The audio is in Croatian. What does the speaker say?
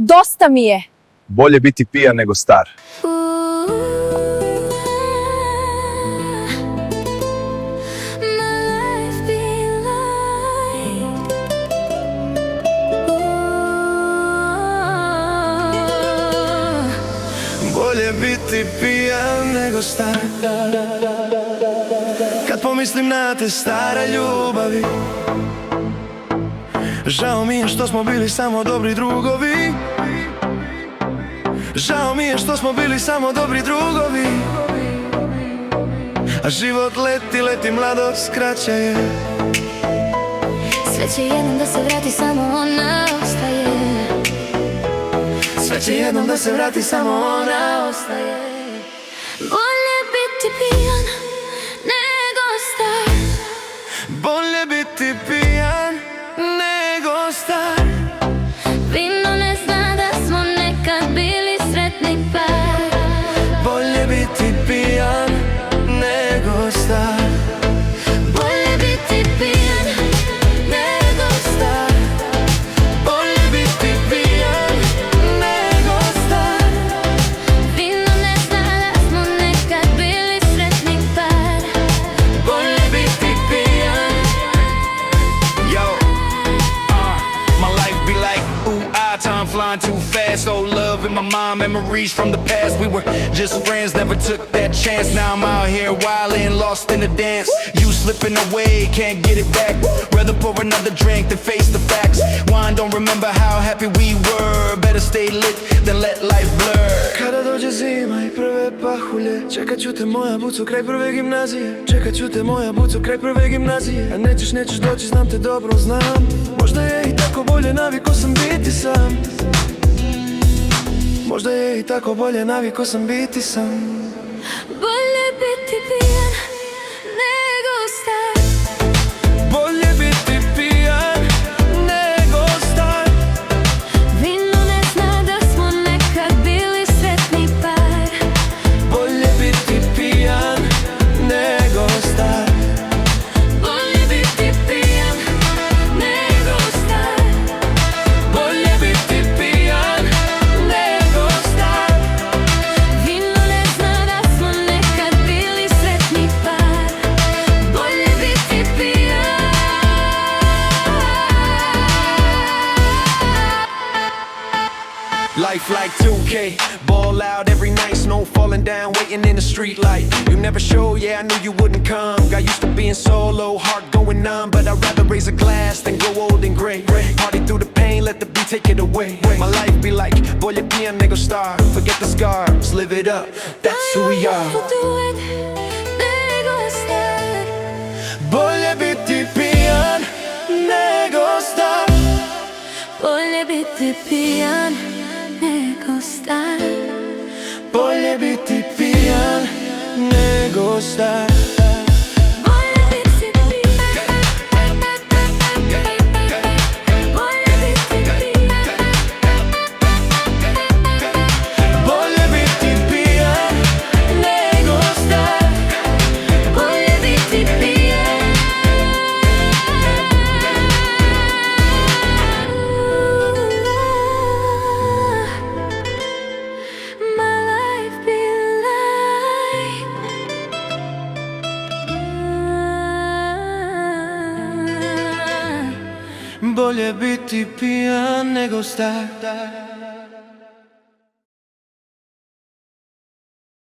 Dosta mi je. Bolje biti pijan nego star. Bolje biti pijan nego star. Kad pomislim na te stare ljubavi, žao mi je što smo bili samo dobri drugovi. Žao mi je što smo bili samo dobri drugovi. A život leti, leti, mladost kraća je. Sve će jednom da se vrati, samo ona ostaje. Sve će jednom da se vrati, samo ona ostaje. Bolje biti pijan nego star. Bolje biti pijan nego star. Vino ne zna da smo nekad bili sretni par. Bolje biti pijan nego star. Bolje biti pijan nego star. Bolje biti pijan nego star. Vino ne zna da smo nekad bili sretni par. Bolje biti pijan. Yo, my life be like, ooh, time flying too fast. Oh, love in my mind, memories from the past. We were just friends, never took that chance. Now I'm out here wildin', lost in the dance. You slipping away, can't get it back. Rather pour another drink than face the facts. Wine don't remember how happy we were. Better stay lit than let life blur. Kada dođe zima i prve pahulje, čekat ću te moja buco kraj prve gimnazije. Čekat ću te moja buco kraj prve gimnazije. A nećeš doći, znam te dobro, znam. Možda je i tako bolje, naviko sam biti sam. Možda je i tako bolje, naviko sam biti sam. Bolje biti pijan nego star. Bolje biti pijan nego star. Vino ne zna da smo nekad bili sretni par. Bolje biti pijan nego star. Bolje biti pijan nego star. Bolje biti pijan nego star. Vino ne zna da smo nekad bili sretni par. Bolje biti pijan. Life like 2K, ball out every night, snow falling down, waiting in the street light. You never show, yeah, I knew you wouldn't come. Got used to being solo, heart going numb, but I'd rather raise a glass than go old and gray. Party through the pain, let the beat take it away. My life be like, bolje pijan nego star. Forget the scars, live it up, that's who we are. Bolje biti pijan nego star. Bolje biti pijan nego star. Bolje biti pijan nego star. Bolje biti pijan. Bolje biti pijan. Bolje biti pijan nego star. Bolje biti pijan. My life be like. Bolje biti pijan nego star.